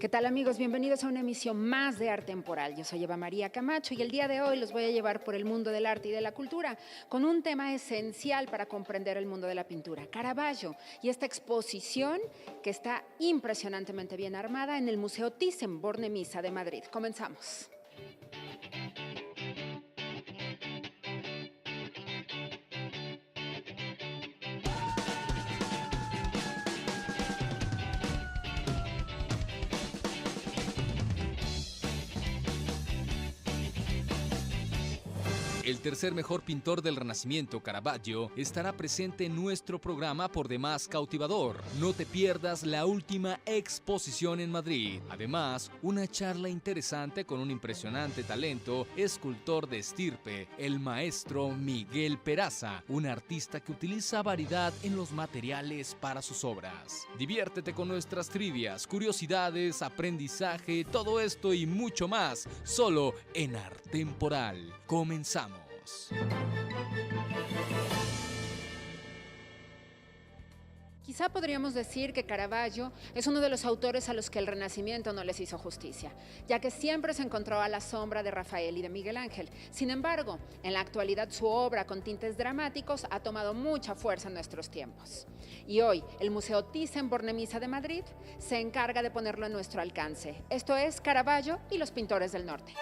¿Qué tal, amigos? Bienvenidos a una emisión más de Arte Temporal. Yo soy Eva María Camacho y el día de hoy los voy a llevar por el mundo del arte y de la cultura con un tema esencial para comprender el mundo de la pintura, Caravaggio, y esta exposición que está impresionantemente bien armada en el Museo Thyssen-Bornemisza de Madrid. Comenzamos. El tercer mejor pintor del Renacimiento, Caravaggio, estará presente en nuestro programa por demás cautivador. No te pierdas la última exposición en Madrid. Además, una charla interesante con un impresionante talento, escultor de estirpe, el maestro Miguel Peraza, un artista que utiliza variedad en los materiales para sus obras. Diviértete con nuestras trivias, curiosidades, aprendizaje, todo esto y mucho más, solo en Arte Temporal. Comenzamos. Quizá podríamos decir que Caravaggio es uno de los autores a los que el Renacimiento no les hizo justicia, ya que siempre se encontró a la sombra de Rafael y de Miguel Ángel. Sin embargo, en la actualidad su obra con tintes dramáticos ha tomado mucha fuerza en nuestros tiempos. Y hoy, el Museo Thyssen-Bornemisza de Madrid se encarga de ponerlo a nuestro alcance. Esto es Caravaggio y los pintores del norte.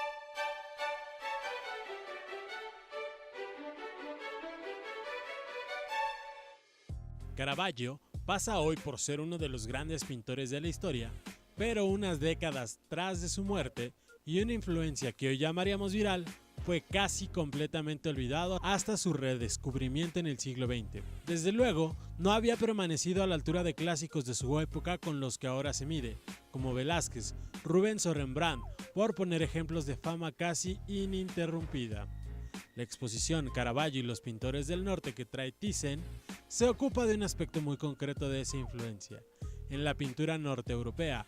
Caravaggio pasa hoy por ser uno de los grandes pintores de la historia, pero unas décadas tras de su muerte y una influencia que hoy llamaríamos viral, fue casi completamente olvidado hasta su redescubrimiento en el siglo XX. Desde luego, no había permanecido a la altura de clásicos de su época con los que ahora se mide, como Velázquez, Rubens o Rembrandt, por poner ejemplos de fama casi ininterrumpida. La exposición Caravaggio y los pintores del norte que trae Thyssen se ocupa de un aspecto muy concreto de esa influencia, en la pintura norte-europea,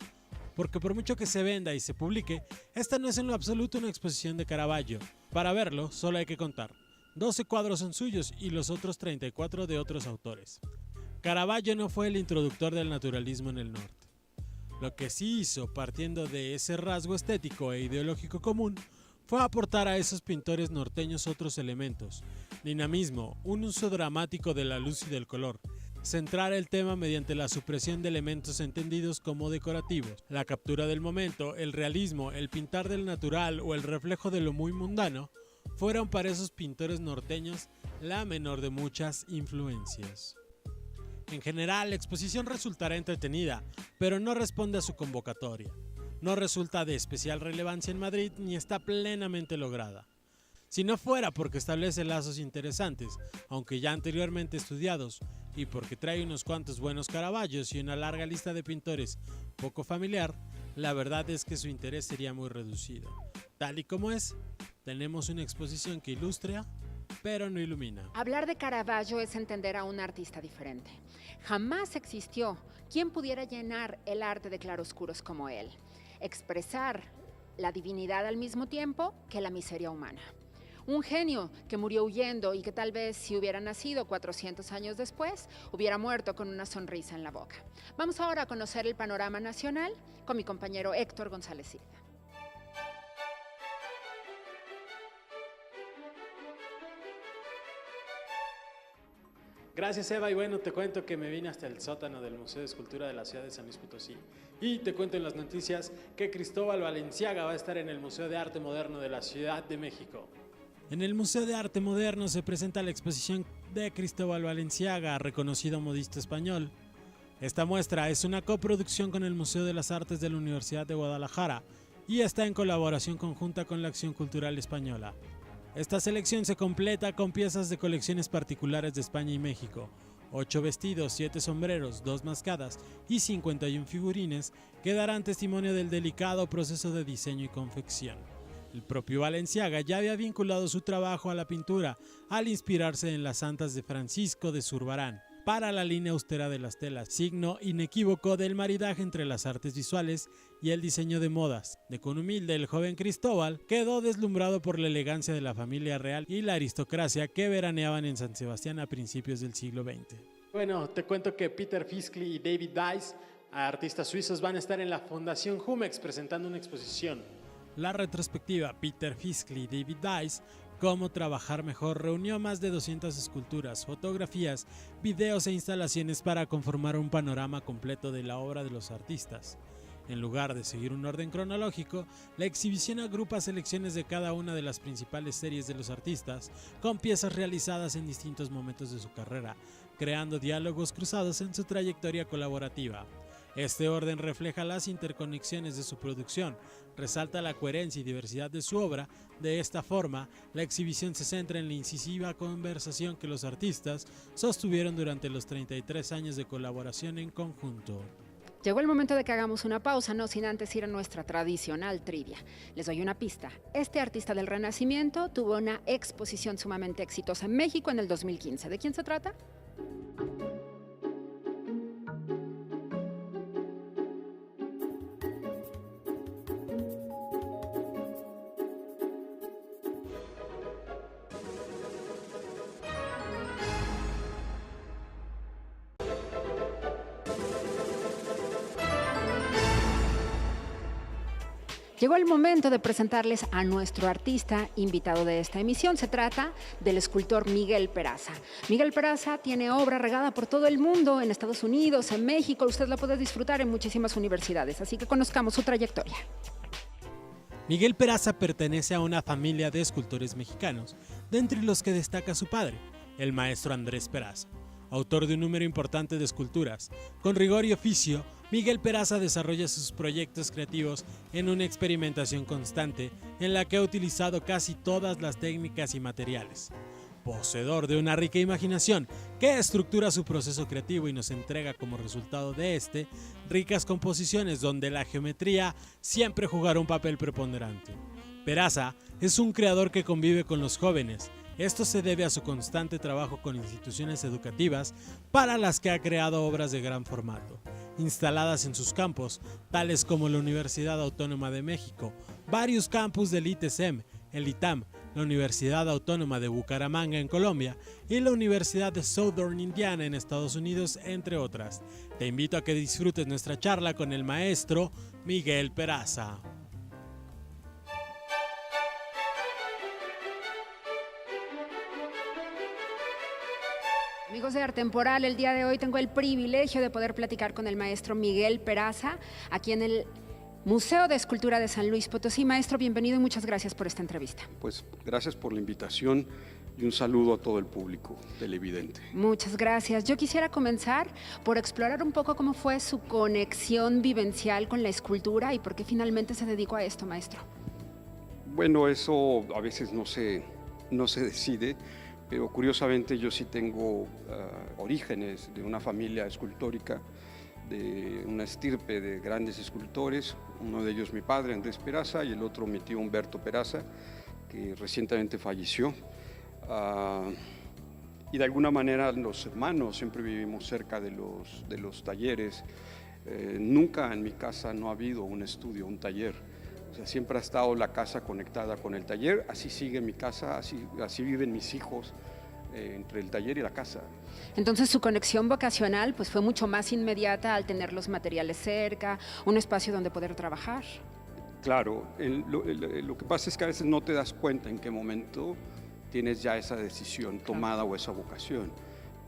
porque por mucho que se venda y se publique, esta no es en lo absoluto una exposición de Caravaggio. Para verlo, solo hay que contar. 12 cuadros son suyos y los otros 34 de otros autores. Caravaggio no fue el introductor del naturalismo en el norte. Lo que sí hizo, partiendo de ese rasgo estético e ideológico común, fue aportar a esos pintores norteños otros elementos: dinamismo, un uso dramático de la luz y del color, centrar el tema mediante la supresión de elementos entendidos como decorativos, la captura del momento, el realismo, el pintar del natural o el reflejo de lo muy mundano, fueron para esos pintores norteños la menor de muchas influencias. En general, la exposición resultará entretenida, pero no responde a su convocatoria. No resulta de especial relevancia en Madrid ni está plenamente lograda. Si no fuera porque establece lazos interesantes, aunque ya anteriormente estudiados, y porque trae unos cuantos buenos Caravaggios y una larga lista de pintores poco familiar, la verdad es que su interés sería muy reducido. Tal y como es, tenemos una exposición que ilustra, pero no ilumina. Hablar de Caravaggio es entender a un artista diferente. Jamás existió quien pudiera llenar el arte de claroscuros como él, expresar la divinidad al mismo tiempo que la miseria humana. Un genio que murió huyendo y que tal vez si hubiera nacido 400 años después, hubiera muerto con una sonrisa en la boca. Vamos ahora a conocer el panorama nacional con mi compañero Héctor González Silva. Gracias, Eva, y bueno, te cuento que me vine hasta el sótano del Museo de Escultura de la ciudad de San Luis Potosí y te cuento en las noticias que Cristóbal Balenciaga va a estar en el Museo de Arte Moderno de la Ciudad de México. En el Museo de Arte Moderno se presenta la exposición de Cristóbal Balenciaga, reconocido modista español. Esta muestra es una coproducción con el Museo de las Artes de la Universidad de Guadalajara y está en colaboración conjunta con la Acción Cultural Española. Esta selección se completa con piezas de colecciones particulares de España y México, 8 vestidos, 7 sombreros, 2 mascadas y 51 figurines que darán testimonio del delicado proceso de diseño y confección. El propio Balenciaga ya había vinculado su trabajo a la pintura al inspirarse en las santas de Francisco de Zurbarán para la línea austera de las telas, signo inequívoco del maridaje entre las artes visuales y el diseño de modas. De con humilde, el joven Cristóbal quedó deslumbrado por la elegancia de la familia real y la aristocracia que veraneaban en San Sebastián a principios del siglo XX. Bueno, te cuento que Peter Fiskley y David Dice Artistas suizos van a estar en la Fundación Jumex presentando una exposición. La retrospectiva Peter Fischli y David Weiss, Cómo trabajar mejor, reunió más de 200 esculturas, fotografías, videos e instalaciones para conformar un panorama completo de la obra de los artistas. En lugar de seguir un orden cronológico, la exhibición agrupa selecciones de cada una de las principales series de los artistas, con piezas realizadas en distintos momentos de su carrera, creando diálogos cruzados en su trayectoria colaborativa. Este orden refleja las interconexiones de su producción, resalta la coherencia y diversidad de su obra. De esta forma, la exhibición se centra en la incisiva conversación que los artistas sostuvieron durante los 33 años de colaboración en conjunto. Llegó el momento de que hagamos una pausa, no sin antes ir a nuestra tradicional trivia. Les doy una pista. Este artista del Renacimiento tuvo una exposición sumamente exitosa en México en el 2015. ¿De quién se trata? Llegó el momento de presentarles a nuestro artista invitado de esta emisión. Se trata del escultor Miguel Peraza. Miguel Peraza tiene obra regada por todo el mundo, en Estados Unidos, en México. Usted la puede disfrutar en muchísimas universidades, así que conozcamos su trayectoria. Miguel Peraza pertenece a una familia de escultores mexicanos, de entre los que destaca su padre, el maestro Andrés Peraza, autor de un número importante de esculturas. Con rigor y oficio, Miguel Peraza desarrolla sus proyectos creativos en una experimentación constante en la que ha utilizado casi todas las técnicas y materiales. Poseedor de una rica imaginación que estructura su proceso creativo y nos entrega como resultado de este ricas composiciones donde la geometría siempre jugará un papel preponderante. Peraza es un creador que convive con los jóvenes. Esto se debe a su constante trabajo con instituciones educativas para las que ha creado obras de gran formato, instaladas en sus campos, tales como la Universidad Autónoma de México, varios campus del ITSEM, el ITAM, la Universidad Autónoma de Bucaramanga en Colombia y la Universidad de Southern Indiana en Estados Unidos, entre otras. Te invito a que disfrutes nuestra charla con el maestro Miguel Peraza. Amigos de Artemporal, el día de hoy tengo el privilegio de poder platicar con el maestro Miguel Peraza, aquí en el Museo de Escultura de San Luis Potosí. Maestro, bienvenido y muchas gracias por esta entrevista. Pues gracias por la invitación y un saludo a todo el público televidente. Muchas gracias. Yo quisiera comenzar por explorar un poco cómo fue su conexión vivencial con la escultura y por qué finalmente se dedicó a esto, maestro. Bueno, eso a veces no se decide, pero curiosamente yo sí tengo orígenes de una familia escultórica, de una estirpe de grandes escultores, uno de ellos mi padre Andrés Peraza y el otro mi tío Humberto Peraza, que recientemente falleció. Y de alguna manera los hermanos siempre vivimos cerca de los talleres. Nunca en mi casa no ha habido un estudio, un taller. O sea, siempre ha estado la casa conectada con el taller, así sigue mi casa, así viven mis hijos, entre el taller y la casa. Entonces su conexión vocacional pues fue mucho más inmediata al tener los materiales cerca, un espacio donde poder trabajar. Claro, lo que pasa es que a veces no te das cuenta en qué momento tienes ya esa decisión tomada o esa vocación,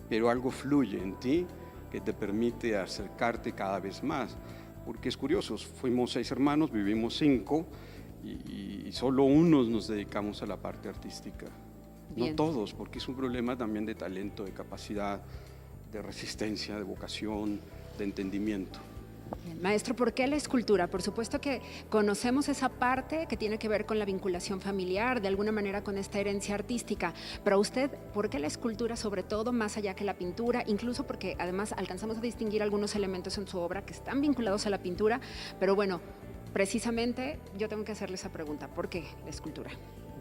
pero algo fluye en ti que te permite acercarte cada vez más. Porque es curioso, fuimos 6 hermanos, vivimos 5 y solo unos nos dedicamos a la parte artística. Bien. No todos, porque es un problema también de talento, de capacidad, de resistencia, de vocación, de entendimiento. Bien. Maestro, ¿por qué la escultura? Por supuesto que conocemos esa parte que tiene que ver con la vinculación familiar, de alguna manera con esta herencia artística, pero usted, ¿por qué la escultura sobre todo, más allá que la pintura? Incluso porque además alcanzamos a distinguir algunos elementos en su obra que están vinculados a la pintura, pero bueno, precisamente yo tengo que hacerle esa pregunta, ¿por qué la escultura?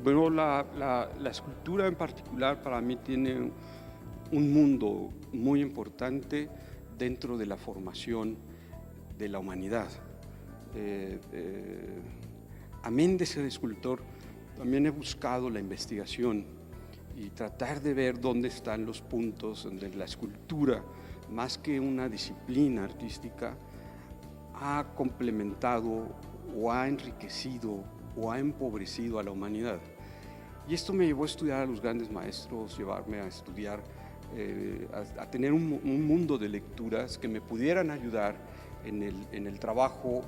Bueno, la escultura en particular para mí tiene un mundo muy importante dentro de la formación de la humanidad. Amén de ser escultor, también he buscado la investigación y tratar de ver dónde están los puntos donde la escultura, más que una disciplina artística, ha complementado o ha enriquecido o ha empobrecido a la humanidad. Y esto me llevó a estudiar a los grandes maestros, llevarme a estudiar, a tener un mundo de lecturas que me pudieran ayudar en el trabajo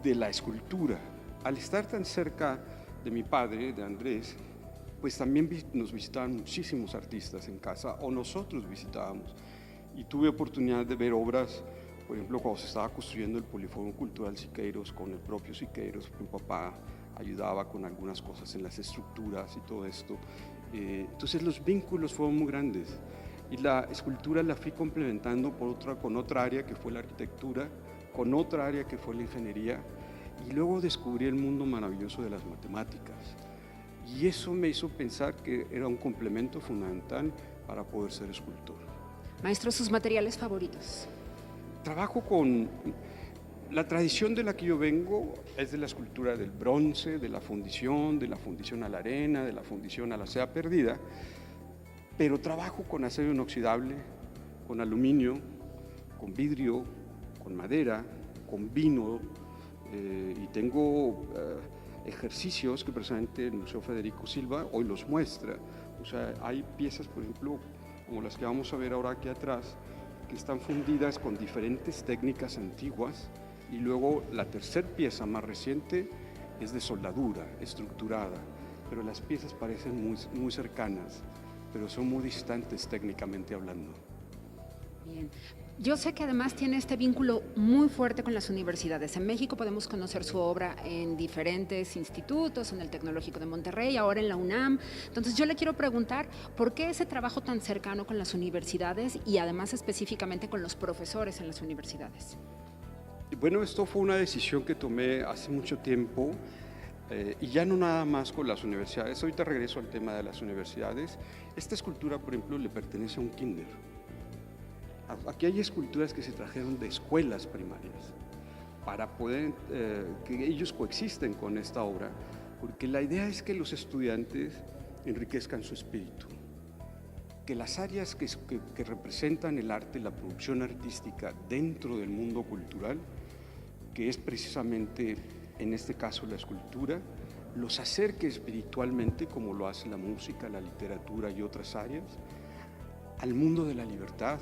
de la escultura. Al estar tan cerca de mi padre, de Andrés, pues también nos visitaban muchísimos artistas en casa, o nosotros visitábamos. Y tuve oportunidad de ver obras, por ejemplo, cuando se estaba construyendo el Poliforum Cultural Siqueiros, con el propio Siqueiros, mi papá ayudaba con algunas cosas en las estructuras y todo esto. Entonces los vínculos fueron muy grandes. Y la escultura la fui complementando con otra área que fue la arquitectura, con otra área que fue la ingeniería, y luego descubrí el mundo maravilloso de las matemáticas. Y eso me hizo pensar que era un complemento fundamental para poder ser escultor. Maestro, ¿sus materiales favoritos? Trabajo con... La tradición de la que yo vengo es de la escultura del bronce, de la fundición a la arena, de la fundición a la seda perdida, pero trabajo con acero inoxidable, con aluminio, con vidrio, con madera, con vino, y tengo ejercicios que precisamente el Museo Federico Silva hoy los muestra. O sea, hay piezas, por ejemplo, como las que vamos a ver ahora aquí atrás, que están fundidas con diferentes técnicas antiguas, y luego la tercera pieza más reciente es de soldadura, estructurada, pero las piezas parecen muy cercanas, pero son muy distantes técnicamente hablando. Bien. Yo sé que además tiene este vínculo muy fuerte con las universidades. En México podemos conocer su obra en diferentes institutos, en el Tecnológico de Monterrey, ahora en la UNAM. Entonces yo le quiero preguntar, ¿por qué ese trabajo tan cercano con las universidades y además específicamente con los profesores en las universidades? Bueno, esto fue una decisión que tomé hace mucho tiempo, y ya no nada más con las universidades. Ahorita regreso al tema de las universidades. Esta escultura, por ejemplo, le pertenece a un kinder. Aquí hay esculturas que se trajeron de escuelas primarias para poder que ellos coexisten con esta obra, porque la idea es que los estudiantes enriquezcan su espíritu, que las áreas que representan el arte, la producción artística dentro del mundo cultural, que es precisamente en este caso la escultura, los acerque espiritualmente, como lo hace la música, la literatura y otras áreas, al mundo de la libertad,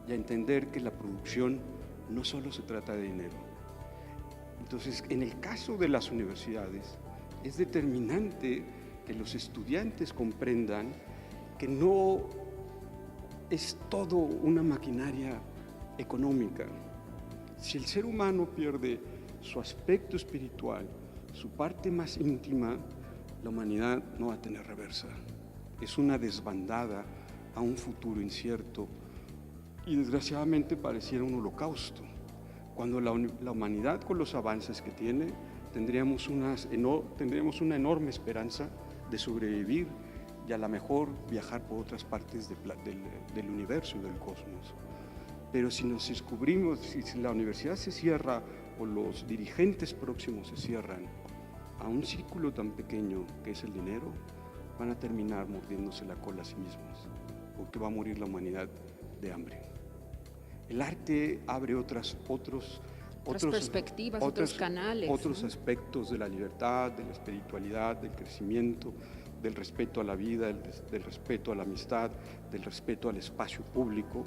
y a entender que la producción no solo se trata de dinero. Entonces, en el caso de las universidades, es determinante que los estudiantes comprendan que no es todo una maquinaria económica. Si el ser humano pierde su aspecto espiritual, su parte más íntima, la humanidad no va a tener reversa. Es una desbandada a un futuro incierto, y desgraciadamente pareciera un holocausto, cuando la humanidad, con los avances que tiene, tendríamos una enorme esperanza de sobrevivir y a lo mejor viajar por otras partes del universo y del cosmos. Pero si nos descubrimos, si la universidad se cierra o los dirigentes próximos se cierran a un círculo tan pequeño que es el dinero, van a terminar mordiéndose la cola a sí mismos, porque va a morir la humanidad de hambre. El arte abre otras perspectivas, otros canales, otros aspectos de la libertad, de la espiritualidad, del crecimiento, del respeto a la vida, del respeto a la amistad, del respeto al espacio público.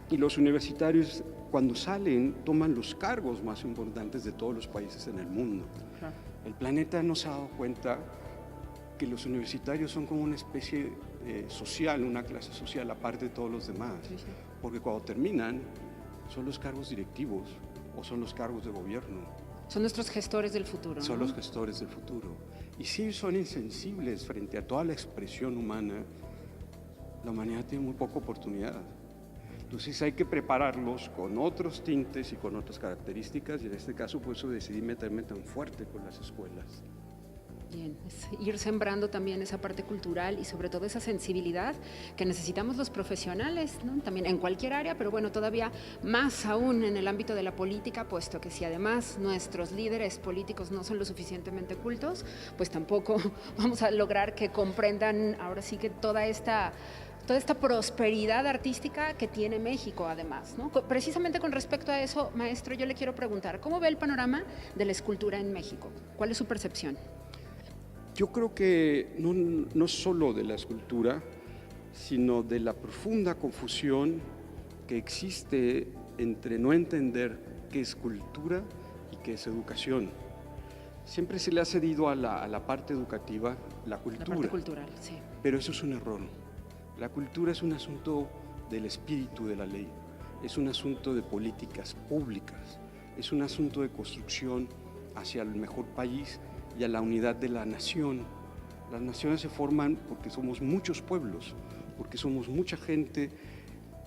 Y los universitarios, cuando salen, toman los cargos más importantes de todos los países en el mundo. El planeta no se ha dado cuenta que los universitarios son como una especie social, una clase social aparte de todos los demás, porque cuando terminan son los cargos directivos o son los cargos de gobierno. Son nuestros gestores del futuro. Son los gestores del futuro. Y si son insensibles frente a toda la expresión humana, la humanidad tiene muy poca oportunidad. Entonces hay que prepararlos con otros tintes y con otras características, y en este caso por eso decidí meterme tan fuerte con las escuelas. Bien, es ir sembrando también esa parte cultural y sobre todo esa sensibilidad que necesitamos los profesionales, ¿no? También en cualquier área, pero bueno, todavía más aún en el ámbito de la política, puesto que si además nuestros líderes políticos no son lo suficientemente cultos, pues tampoco vamos a lograr que comprendan ahora sí que toda esta toda esta prosperidad artística que tiene México además, ¿no? Precisamente con respecto a eso, maestro, yo le quiero preguntar, ¿cómo ve el panorama de la escultura en México? ¿Cuál es su percepción? Yo creo que no solo de la escultura, sino de la profunda confusión que existe entre no entender qué es cultura y qué es educación. Siempre se le ha cedido a la parte educativa la cultura. La parte cultural, sí. Pero eso es un error. La cultura es un asunto del espíritu de la ley, es un asunto de políticas públicas, es un asunto de construcción hacia el mejor país y a la unidad de la nación. Las naciones se forman porque somos muchos pueblos, porque somos mucha gente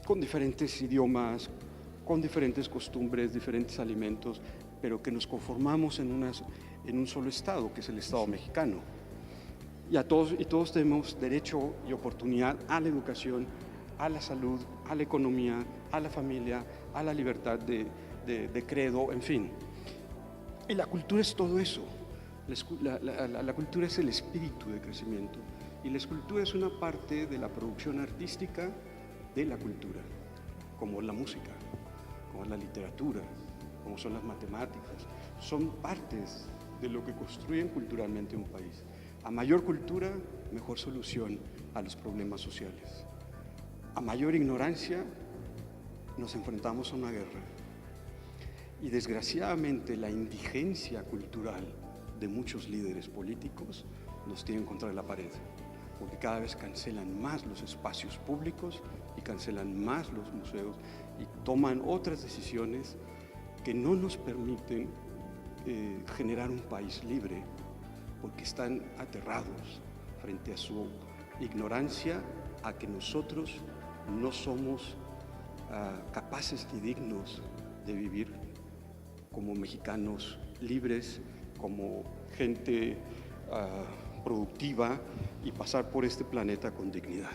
con diferentes idiomas, con diferentes costumbres, diferentes alimentos, pero que nos conformamos en un solo Estado, que es el Estado mexicano. Y todos tenemos derecho y oportunidad a la educación, a la salud, a la economía, a la familia, a la libertad de credo, en fin. Y la cultura es todo eso. La cultura es el espíritu de crecimiento. Y la escultura es una parte de la producción artística de la cultura, como la música, como la literatura, como son las matemáticas. Son partes de lo que construyen culturalmente un país. A mayor cultura, mejor solución a los problemas sociales. A mayor ignorancia, nos enfrentamos a una guerra. Y desgraciadamente la indigencia cultural de muchos líderes políticos nos tienen contra la pared, porque cada vez cancelan más los espacios públicos y cancelan más los museos y toman otras decisiones que no nos permiten generar un país libre, porque están aterrados frente a su ignorancia, a que nosotros no somos capaces y dignos de vivir como mexicanos libres, como gente productiva y pasar por este planeta con dignidad.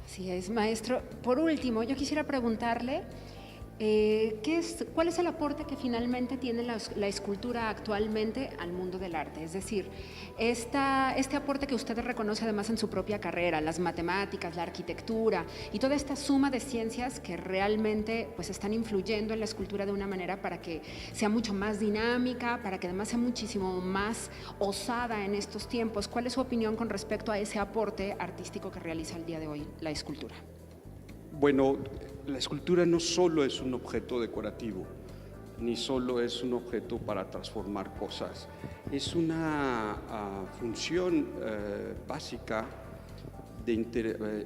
Así es, maestro. Por último, yo quisiera preguntarle, ¿cuál es el aporte que finalmente tiene la escultura actualmente al mundo del arte? Es decir, este aporte que usted reconoce además en su propia carrera, las matemáticas, la arquitectura y toda esta suma de ciencias que realmente pues, están influyendo en la escultura de una manera para que sea mucho más dinámica, para que además sea muchísimo más osada en estos tiempos. ¿Cuál es su opinión con respecto a ese aporte artístico que realiza el día de hoy la escultura? Bueno, la escultura no solo es un objeto decorativo, ni solo es un objeto para transformar cosas, es una función básica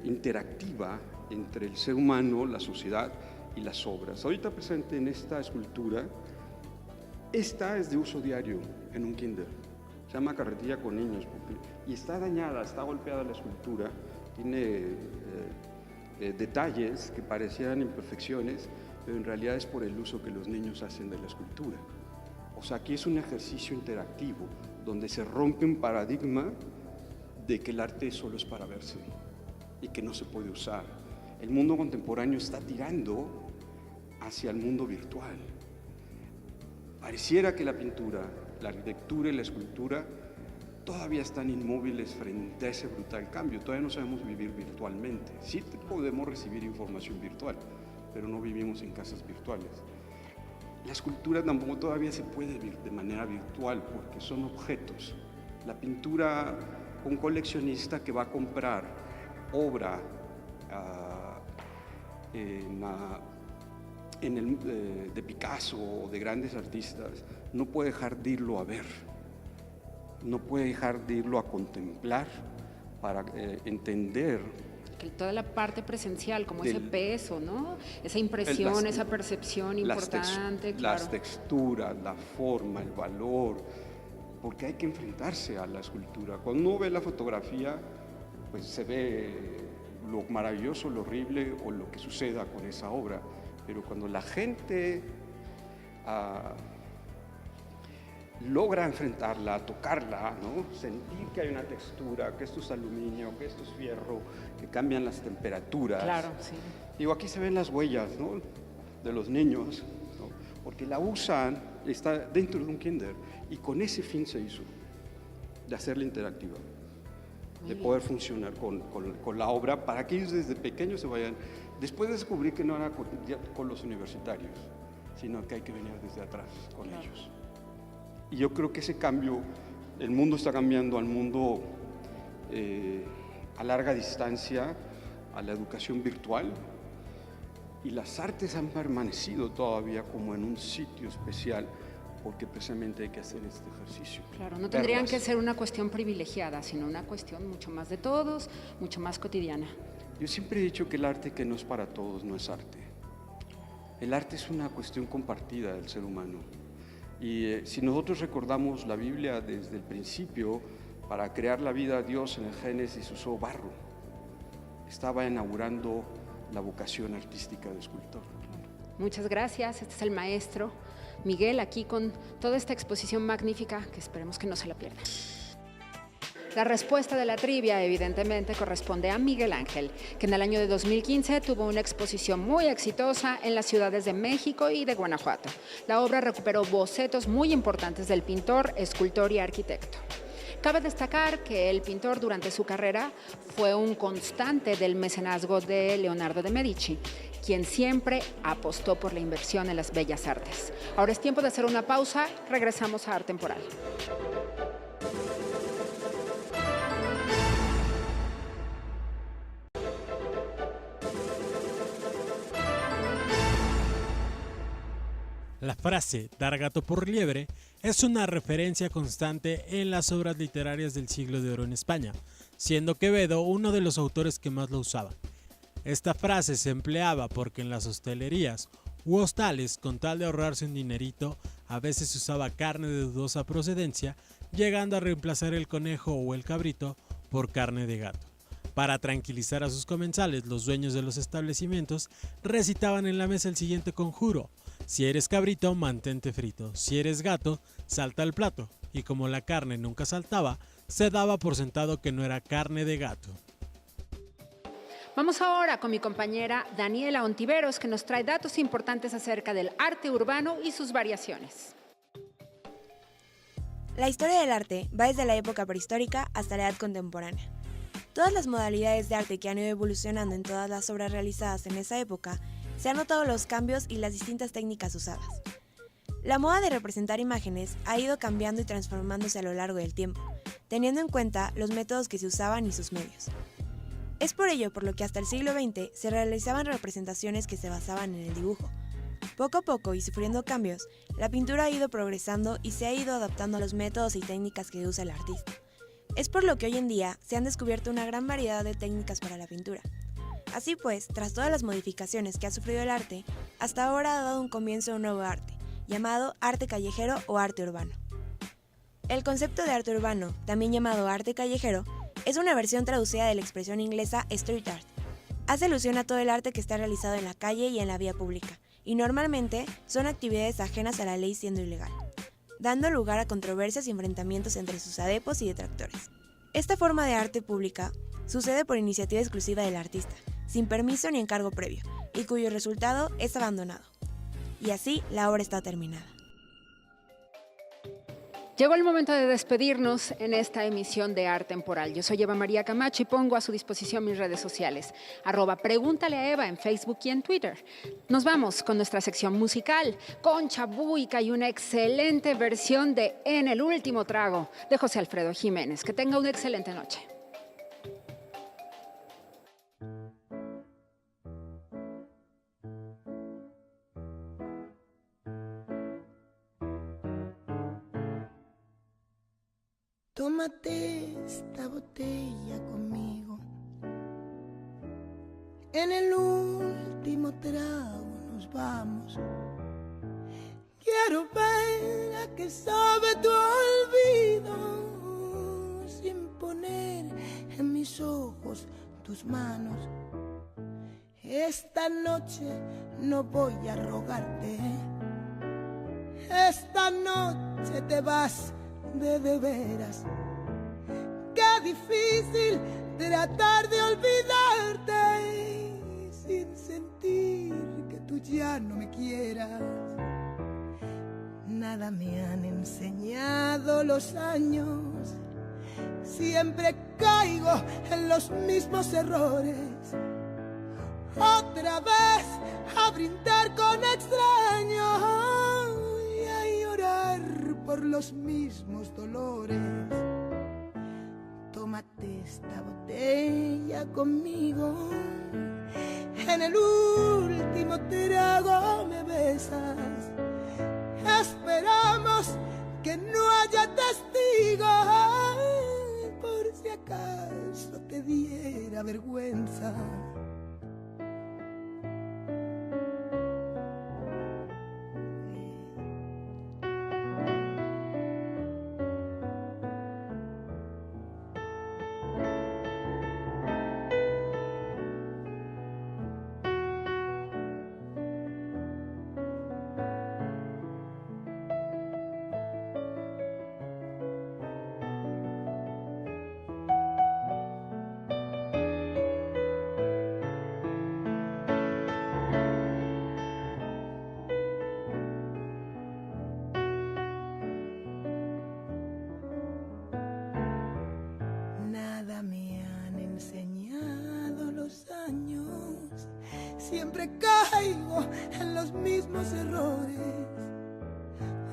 interactiva entre el ser humano, la sociedad y las obras. Ahorita presente en esta escultura, esta es de uso diario en un kinder, se llama Carretilla con Niños, y está dañada, está golpeada la escultura, tiene detalles que parecieran imperfecciones, pero en realidad es por el uso que los niños hacen de la escultura. O sea, aquí es un ejercicio interactivo donde se rompe un paradigma de que el arte solo es para verse y que no se puede usar. El mundo contemporáneo está tirando hacia el mundo virtual. Pareciera que la pintura, la arquitectura y la escultura todavía están inmóviles frente a ese brutal cambio. Todavía no sabemos vivir virtualmente. Sí podemos recibir información virtual, pero no vivimos en casas virtuales. La escultura tampoco todavía se puede vivir de manera virtual porque son objetos. La pintura, un coleccionista que va a comprar obra de Picasso o de grandes artistas, no puede dejar de irlo a ver. No puede dejar de irlo a contemplar para entender. Que toda la parte presencial, como ese peso, ¿no? Esa impresión, esa percepción importante. Las texturas, la forma, el valor, porque hay que enfrentarse a la escultura. Cuando uno ve la fotografía, pues se ve lo maravilloso, lo horrible o lo que suceda con esa obra, pero cuando la gente logra enfrentarla, tocarla, ¿no? Sentir que hay una textura, que esto es aluminio, que esto es fierro, que cambian las temperaturas. Claro, sí. Digo, aquí se ven las huellas, ¿no? De los niños, ¿no? Porque la usan, está dentro de un kinder, y con ese fin se hizo, de hacerla interactiva. de poder funcionar con la obra, para que ellos desde pequeños se vayan, después de descubrir que no era con los universitarios, sino que hay que venir desde atrás con ellos. Y yo creo que ese cambio, el mundo está cambiando al mundo a larga distancia, a la educación virtual, y las artes han permanecido todavía como en un sitio especial, porque precisamente hay que hacer este ejercicio. Claro, no tendrían que ser una cuestión privilegiada, sino una cuestión mucho más de todos, mucho más cotidiana. Yo siempre he dicho que el arte que no es para todos no es arte. El arte es una cuestión compartida del ser humano. Y si nosotros recordamos la Biblia desde el principio, para crear la vida, Dios en el Génesis usó barro. Estaba inaugurando la vocación artística del escultor. Muchas gracias. Este es el maestro Miguel, aquí con toda esta exposición magnífica que esperemos que no se la pierdan. La respuesta de la trivia, evidentemente, corresponde a Miguel Ángel, que en el año de 2015 tuvo una exposición muy exitosa en las ciudades de México y de Guanajuato. La obra recuperó bocetos muy importantes del pintor, escultor y arquitecto. Cabe destacar que el pintor durante su carrera fue un constante del mecenazgo de Leonardo de Medici, quien siempre apostó por la inversión en las bellas artes. Ahora es tiempo de hacer una pausa, regresamos a Arte Temporal. La frase dar gato por liebre es una referencia constante en las obras literarias del siglo de oro en España, siendo Quevedo uno de los autores que más lo usaba. Esta frase se empleaba porque en las hostelerías u hostales, con tal de ahorrarse un dinerito, a veces se usaba carne de dudosa procedencia, llegando a reemplazar el conejo o el cabrito por carne de gato. Para tranquilizar a sus comensales, los dueños de los establecimientos recitaban en la mesa el siguiente conjuro: si eres cabrito, mantente frito; si eres gato, salta al plato. Y como la carne nunca saltaba, se daba por sentado que no era carne de gato. Vamos ahora con mi compañera Daniela Ontiveros, que nos trae datos importantes acerca del arte urbano y sus variaciones. La historia del arte va desde la época prehistórica hasta la edad contemporánea. Todas las modalidades de arte que han ido evolucionando en todas las obras realizadas en esa época, se han notado los cambios y las distintas técnicas usadas. La moda de representar imágenes ha ido cambiando y transformándose a lo largo del tiempo, teniendo en cuenta los métodos que se usaban y sus medios. Es por ello por lo que hasta el siglo XX se realizaban representaciones que se basaban en el dibujo. Poco a poco y sufriendo cambios, la pintura ha ido progresando y se ha ido adaptando a los métodos y técnicas que usa el artista. Es por lo que hoy en día se han descubierto una gran variedad de técnicas para la pintura. Así pues, tras todas las modificaciones que ha sufrido el arte, hasta ahora ha dado un comienzo a un nuevo arte, llamado arte callejero o arte urbano. El concepto de arte urbano, también llamado arte callejero, es una versión traducida de la expresión inglesa street art. Hace alusión a todo el arte que está realizado en la calle y en la vía pública, y normalmente son actividades ajenas a la ley siendo ilegal, dando lugar a controversias y enfrentamientos entre sus adeptos y detractores. Esta forma de arte pública sucede por iniciativa exclusiva del artista, sin permiso ni encargo previo, y cuyo resultado es abandonado. Y así la obra está terminada. Llegó el momento de despedirnos en esta emisión de Arte Temporal. Yo soy Eva María Camacho y pongo a su disposición mis redes sociales, @Pregúntale a Eva en Facebook y en Twitter. Nos vamos con nuestra sección musical, Concha Buica y una excelente versión de En el último trago, de José Alfredo Jiménez. Que tenga una excelente noche. Tómate esta botella conmigo. En el último trago nos vamos. Quiero ver a qué sabe tu olvido, sin poner en mis ojos tus manos. Esta noche no voy a rogarte. Esta noche te vas de veras. Qué difícil tratar de olvidarte sin sentir que tú ya no me quieras. Nada me han enseñado los años. Siempre caigo en los mismos errores. Otra vez a brindar con extraños y a llorar por los mismos dolores. Tómate esta botella conmigo, en el último trago me besas. Esperamos que no haya testigos, por si acaso te diera vergüenza. Siempre caigo en los mismos errores.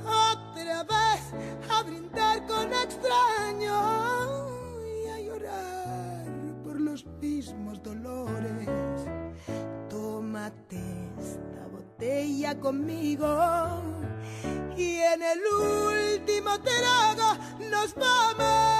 Otra vez a brindar con extraños y a llorar por los mismos dolores. Tómate esta botella conmigo y en el último trago nos vamos.